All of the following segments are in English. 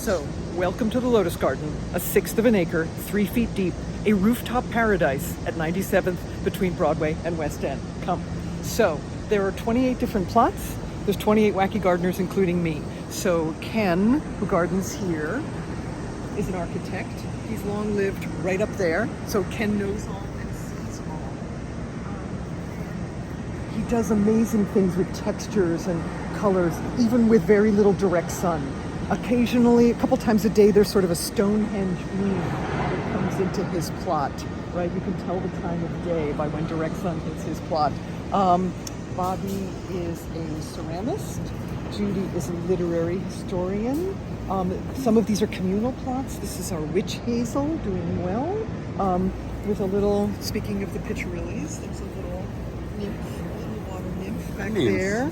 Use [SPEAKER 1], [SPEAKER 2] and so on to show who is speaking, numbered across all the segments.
[SPEAKER 1] So, welcome to the Lotus Garden, a sixth of an acre, 3 feet deep, a rooftop paradise at 97th between Broadway and West End. Come. So, there are 28 different plots. There's 28 wacky gardeners, including me. So, Ken, who gardens here, is an architect. He's long lived right up there. So, Ken knows all and sees all. He does amazing things with textures and colors, even with very little direct sun. Occasionally, a couple times a day, there's sort of a Stonehenge beam that comes into his plot, right? You can tell the time of day by when direct sun hits his plot. Bobby is a ceramist. Judy is a literary historian. Some of these are communal plots. This is our witch hazel doing well. With a little, speaking of the pitcherilies, there's a little nymph, a little water nymph back there.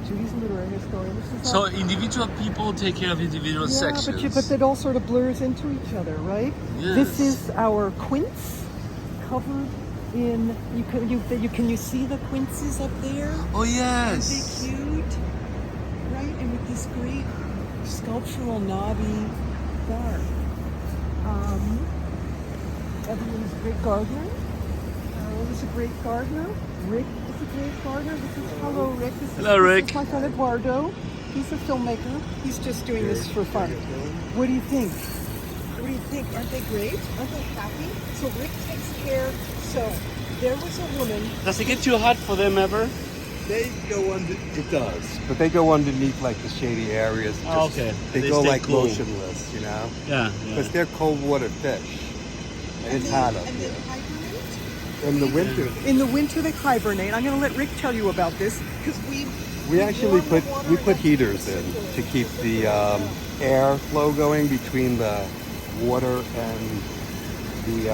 [SPEAKER 1] Judy's a literary historian.
[SPEAKER 2] So individual people take care of individual sections.
[SPEAKER 1] But it all sort of blurs into each other, right?
[SPEAKER 2] Yes.
[SPEAKER 1] This is our quince covered in. Can you see the quinces up there?
[SPEAKER 2] Oh yes.
[SPEAKER 1] Aren't they cute? Right, and with this great sculptural knobby bark. Evelyn's a great gardener. Carol is a great gardener. Rick is a great gardener. Hello, Rick.
[SPEAKER 2] Hello, Rick.
[SPEAKER 1] This is my friend Eduardo. He's a filmmaker. He's just doing this for fun. What do you think? What do you think? Aren't they great? Aren't they happy? So Rick takes care. So there was a woman.
[SPEAKER 2] Does it get too hot for them ever?
[SPEAKER 3] They go under. It does, but they go underneath like the shady areas. Just,
[SPEAKER 2] Okay.
[SPEAKER 3] They go
[SPEAKER 2] stay
[SPEAKER 3] like
[SPEAKER 2] cool.
[SPEAKER 3] motionless, you know.
[SPEAKER 2] Yeah.
[SPEAKER 3] Because they're cold water fish, and it's hot up
[SPEAKER 1] And
[SPEAKER 3] here.
[SPEAKER 1] they hibernate?
[SPEAKER 3] In the winter,
[SPEAKER 1] In the winter they hibernate. I'm going to let Rick tell you about this because
[SPEAKER 3] we actually put heaters in to keep the air flow going between the water and the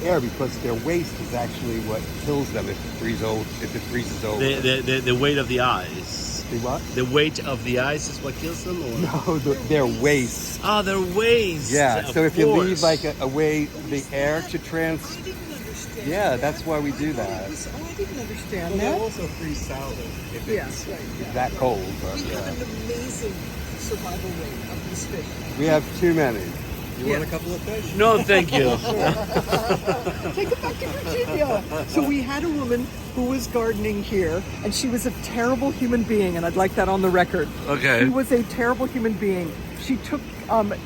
[SPEAKER 3] air, because their waste is actually what kills them if it freezes over.
[SPEAKER 2] The weight of the ice.
[SPEAKER 3] The what?
[SPEAKER 2] The weight of the ice is what kills them, or
[SPEAKER 3] No, their waste.
[SPEAKER 2] ah, their waste.
[SPEAKER 3] Yeah.
[SPEAKER 2] of
[SPEAKER 3] So if you leave
[SPEAKER 2] course.
[SPEAKER 3] like a way the air to
[SPEAKER 1] I
[SPEAKER 3] trans.
[SPEAKER 1] didn't understand.
[SPEAKER 3] Yeah, that's why we do that.
[SPEAKER 1] I didn't understand
[SPEAKER 4] Well,
[SPEAKER 1] that.
[SPEAKER 4] they'll also freeze solid if
[SPEAKER 1] Yes, right. Yeah.
[SPEAKER 3] That cold, but
[SPEAKER 1] We have
[SPEAKER 3] yeah.
[SPEAKER 1] an amazing survival rate of these fish.
[SPEAKER 3] We have too many.
[SPEAKER 4] you want a couple of fish.
[SPEAKER 2] No, thank you.
[SPEAKER 1] Take it back to Virginia. So we had a woman who was gardening here, and she was a terrible human being, and I'd like that on the record.
[SPEAKER 2] Okay.
[SPEAKER 1] She was a terrible human being. She took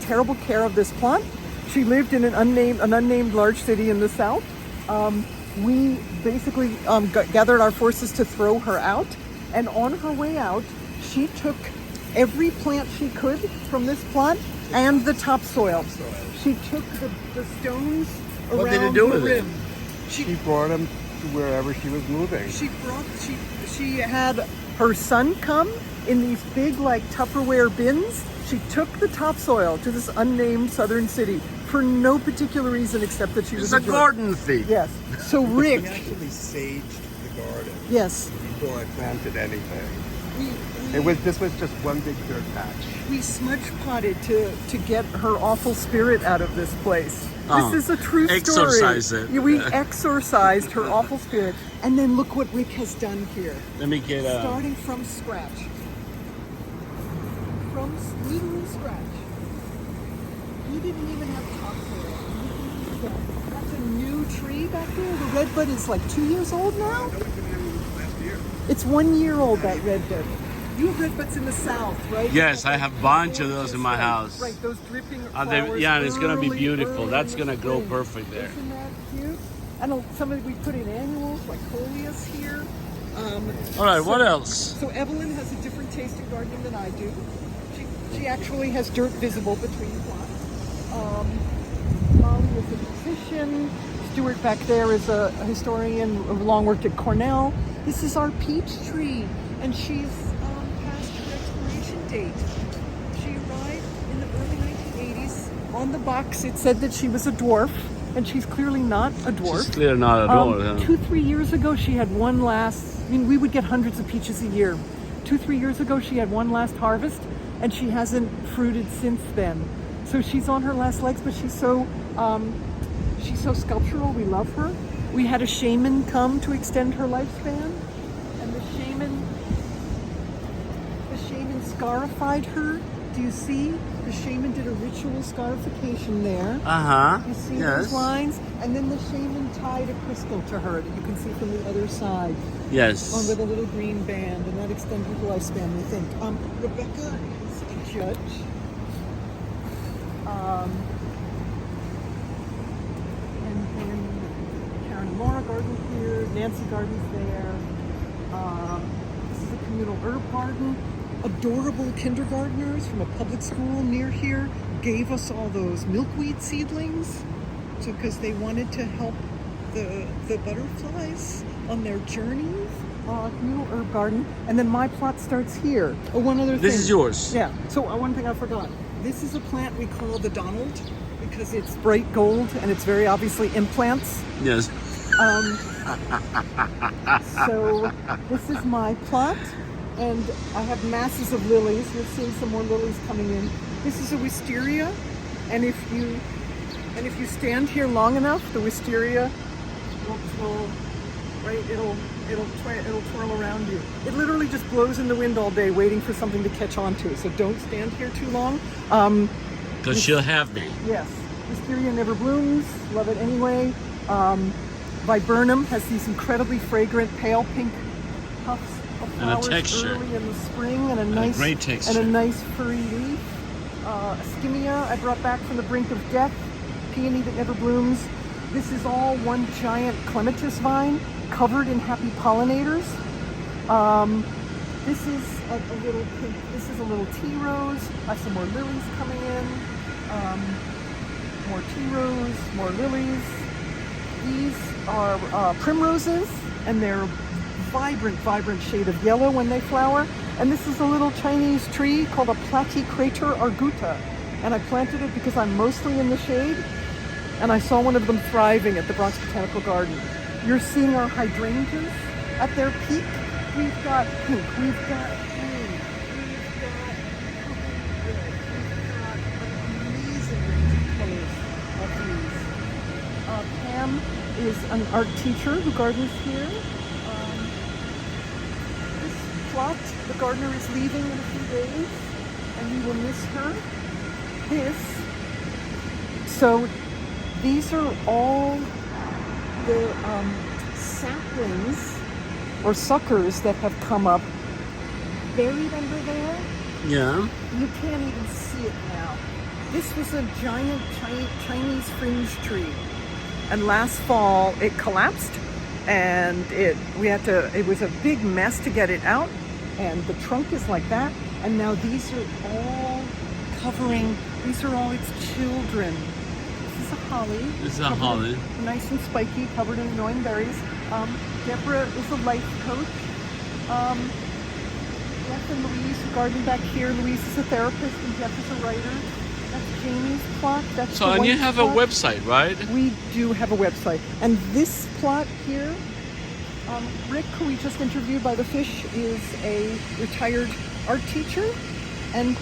[SPEAKER 1] terrible care of this plant. She lived in an unnamed large city in the south. We basically gathered our forces to throw her out, and on her way out, she took every plant she could from this plot and the topsoil. She took the stones around
[SPEAKER 2] What did it do
[SPEAKER 1] the
[SPEAKER 2] with it?
[SPEAKER 1] rim.
[SPEAKER 3] She brought them to wherever she was moving.
[SPEAKER 1] She had her son come in these big like Tupperware bins. She took the topsoil to this unnamed southern city for no particular reason except that she
[SPEAKER 2] It's
[SPEAKER 1] was
[SPEAKER 2] a
[SPEAKER 1] jerk.
[SPEAKER 2] garden thief.
[SPEAKER 1] Yes. So Rick.
[SPEAKER 4] We actually saged the garden
[SPEAKER 1] Yes.
[SPEAKER 4] before I planted.
[SPEAKER 3] Planted anything.
[SPEAKER 1] We
[SPEAKER 3] This was just one big dirt patch.
[SPEAKER 1] we smudge potted to get her awful spirit out of this place.
[SPEAKER 2] Oh.
[SPEAKER 1] This is a true story.
[SPEAKER 2] Exorcise it.
[SPEAKER 1] Yeah, we exorcised her awful spirit, and then look what Rick has done here.
[SPEAKER 2] Let me get
[SPEAKER 1] Starting from scratch. From literal scratch. He didn't even have topsoil. That's a new tree back there. The redbud is like 2 years old now.
[SPEAKER 4] Last year.
[SPEAKER 1] It's 1 year old, that redbud. You have redbuds in the south, right?
[SPEAKER 2] Yes, I have a bunch of those in my house.
[SPEAKER 1] Right, those dripping
[SPEAKER 2] They-
[SPEAKER 1] flowers.
[SPEAKER 2] yeah, and it's gonna be
[SPEAKER 1] early,
[SPEAKER 2] beautiful.
[SPEAKER 1] early
[SPEAKER 2] That's gonna grow
[SPEAKER 1] spring.
[SPEAKER 2] perfect there.
[SPEAKER 1] Isn't that cute? And some of we put in annuals like coleus here.
[SPEAKER 2] All right, what else?
[SPEAKER 1] So Evelyn has a different taste in gardening than I do. She actually has dirt visible between plots. Molly is a musician. Stuart back there is a historian who long worked at Cornell. This is our peach tree, and she's past her expiration date. She arrived in the early 1980s. On the box, it said that she was a dwarf, and she's clearly not a dwarf.
[SPEAKER 2] She's clearly not at all. Huh?
[SPEAKER 1] 2-3 years ago, she had one last. I mean, we would get hundreds of peaches a year. 2-3 years ago, she had one last harvest, and she hasn't fruited since then. So she's on her last legs, but she's so sculptural. We love her. We had a shaman come to extend her lifespan, and the shaman scarified her Do you see the shaman did a ritual scarification there?
[SPEAKER 2] Uh-huh.
[SPEAKER 1] You see
[SPEAKER 2] Yes.
[SPEAKER 1] those lines? And then the shaman tied a crystal to her that you can see from the other side
[SPEAKER 2] Yes.
[SPEAKER 1] with a little green band, and that extended her lifespan, we think. Rebecca is a judge. And then Karen and Laura Garden here, Nancy Garden's there. This is a communal herb garden. Adorable kindergartners from a public school near here gave us all those milkweed seedlings because they wanted to help the butterflies on their journeys. Communal herb garden. And then my plot starts here. Oh, one other thing.
[SPEAKER 2] This is yours.
[SPEAKER 1] Yeah. So one thing I forgot. This is a plant we call the Donald because it's bright gold and it's very obviously implants.
[SPEAKER 2] Yes.
[SPEAKER 1] So this is my plot, and I have masses of lilies. You're seeing some more lilies coming in. This is a wisteria, and if you stand here long enough, the wisteria it'll twirl around you. It literally just blows in the wind all day, waiting for something to catch on to. So don't stand here too long.
[SPEAKER 2] Because she'll have me.
[SPEAKER 1] Yes, wisteria never blooms. Love it anyway. Viburnum has these incredibly fragrant pale pink puffs of
[SPEAKER 2] And a
[SPEAKER 1] flowers
[SPEAKER 2] texture.
[SPEAKER 1] early in the spring, and a
[SPEAKER 2] great texture.
[SPEAKER 1] and a nice furry leaf. Ischemia I brought back from the brink of death. Peony that never blooms. This is all one giant clematis vine covered in happy pollinators. This is a little pink. This is a little tea rose. I have some more lilies coming in. More tea rose, more lilies. These are primroses, and they're vibrant shade of yellow when they flower. And this is a little Chinese tree called a Platycrater arguta. And I planted it because I'm mostly in the shade, and I saw one of them thriving at the Bronx Botanical Garden. You're seeing our hydrangeas at their peak. We've got pink, we've got green, we've got red, we've got an amazing range of colors of these. Pam is an art teacher who gardens here. This plot, the gardener is leaving in a few days, and we will miss her. So these are all the saplings or suckers that have come up buried under there.
[SPEAKER 2] Yeah.
[SPEAKER 1] You can't even see it now. This was a giant Chinese fringe tree, and last fall it collapsed, and it was a big mess to get it out, and the trunk is like that, and now these are all covering. These are all its children. This is a holly.
[SPEAKER 2] This is a holly.
[SPEAKER 1] Nice and spiky, covered in annoying berries. Deborah is a life coach. Jeff and Louise who garden back here. Louise is a therapist and Jeff is a writer. That's Jamie's plot. That's
[SPEAKER 2] So,
[SPEAKER 1] the
[SPEAKER 2] and you
[SPEAKER 1] white
[SPEAKER 2] have
[SPEAKER 1] plot.
[SPEAKER 2] a website, right?
[SPEAKER 1] We do have a website. And this plot here, Rick, who we just interviewed by the fish, is a retired art teacher. And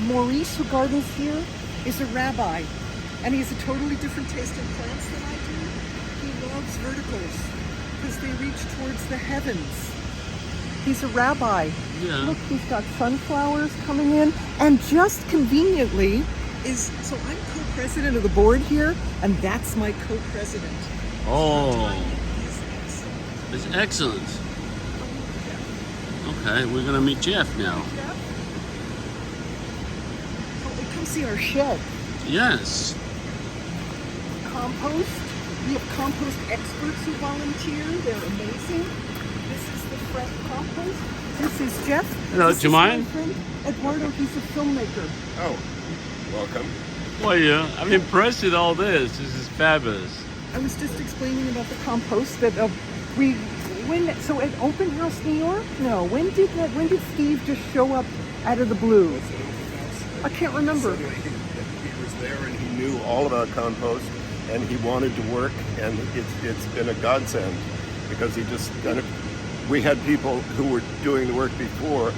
[SPEAKER 1] Maurice, who gardens here, is a rabbi. And he has a totally different taste in plants than I do. He loves verticals because they reach towards the heavens. He's a rabbi.
[SPEAKER 2] Yeah.
[SPEAKER 1] Look, he's got sunflowers coming in. And just conveniently so I'm co-president of the board here, and that's my co-president.
[SPEAKER 2] Oh,
[SPEAKER 1] He's excellent.
[SPEAKER 2] it's excellent. Okay, we're gonna meet Jeff now.
[SPEAKER 1] Oh, come see our shed.
[SPEAKER 2] Yes.
[SPEAKER 1] Compost. We have compost experts who volunteer. They're amazing. This is the fresh compost. This is Jeff.
[SPEAKER 2] Hello,
[SPEAKER 1] This
[SPEAKER 2] do you
[SPEAKER 1] is my
[SPEAKER 2] mind?
[SPEAKER 1] friend Eduardo. He's a filmmaker.
[SPEAKER 4] Oh, welcome.
[SPEAKER 2] Well, yeah, I'm impressed with all this. This is fabulous.
[SPEAKER 1] I was just explaining about the compost that so at Open House New York. No, when did Steve just show up out of the blue? I can't remember.
[SPEAKER 4] Suddenly he was there and he knew all about compost and he wanted to work, and it's been a godsend because he just kind of, we had people who were doing the work before,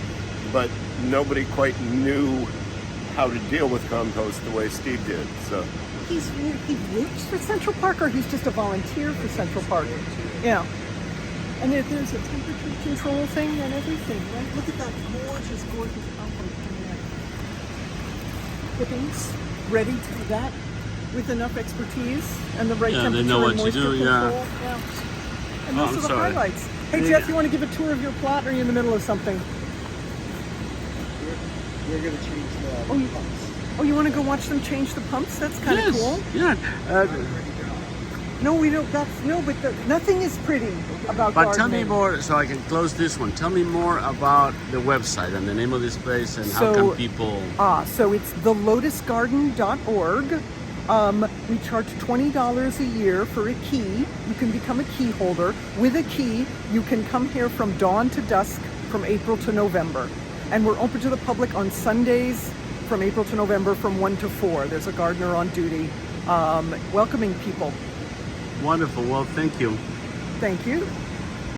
[SPEAKER 4] but nobody quite knew how to deal with compost the way Steve did. So
[SPEAKER 1] He works for Central Park, or he's just a volunteer for Central Park? Yeah. And there's a temperature control thing and everything, right? Look at that gorgeous compost coming in. clippings ready to do that with enough expertise and the right
[SPEAKER 2] Yeah,
[SPEAKER 1] temperature
[SPEAKER 2] they know what
[SPEAKER 1] and
[SPEAKER 2] to
[SPEAKER 1] moisture
[SPEAKER 2] do,
[SPEAKER 1] control.
[SPEAKER 2] yeah.
[SPEAKER 1] And
[SPEAKER 2] Oh,
[SPEAKER 1] those
[SPEAKER 2] I'm
[SPEAKER 1] are the
[SPEAKER 2] sorry.
[SPEAKER 1] highlights. Hey Jeff, you want to give a tour of your plot, or are you in the middle of something?
[SPEAKER 3] We're going to change the pumps.
[SPEAKER 1] Oh, you want to go watch them change the pumps? That's kind of
[SPEAKER 2] Yes.
[SPEAKER 1] cool.
[SPEAKER 2] Yeah.
[SPEAKER 1] No, we don't. Nothing is pretty about
[SPEAKER 2] But tell me
[SPEAKER 1] gardening.
[SPEAKER 2] more, so I can close this one. Tell me more about the website and the name of this place and how
[SPEAKER 1] So-
[SPEAKER 2] can people...
[SPEAKER 1] So it's thelotusgarden.org. We charge $20 a year for a key. You can become a key holder. With a key, you can come here from dawn to dusk from April to November. And we're open to the public on Sundays from April to November from 1 to 4. There's a gardener on duty welcoming people.
[SPEAKER 2] Wonderful. Well, thank you.
[SPEAKER 1] Thank you.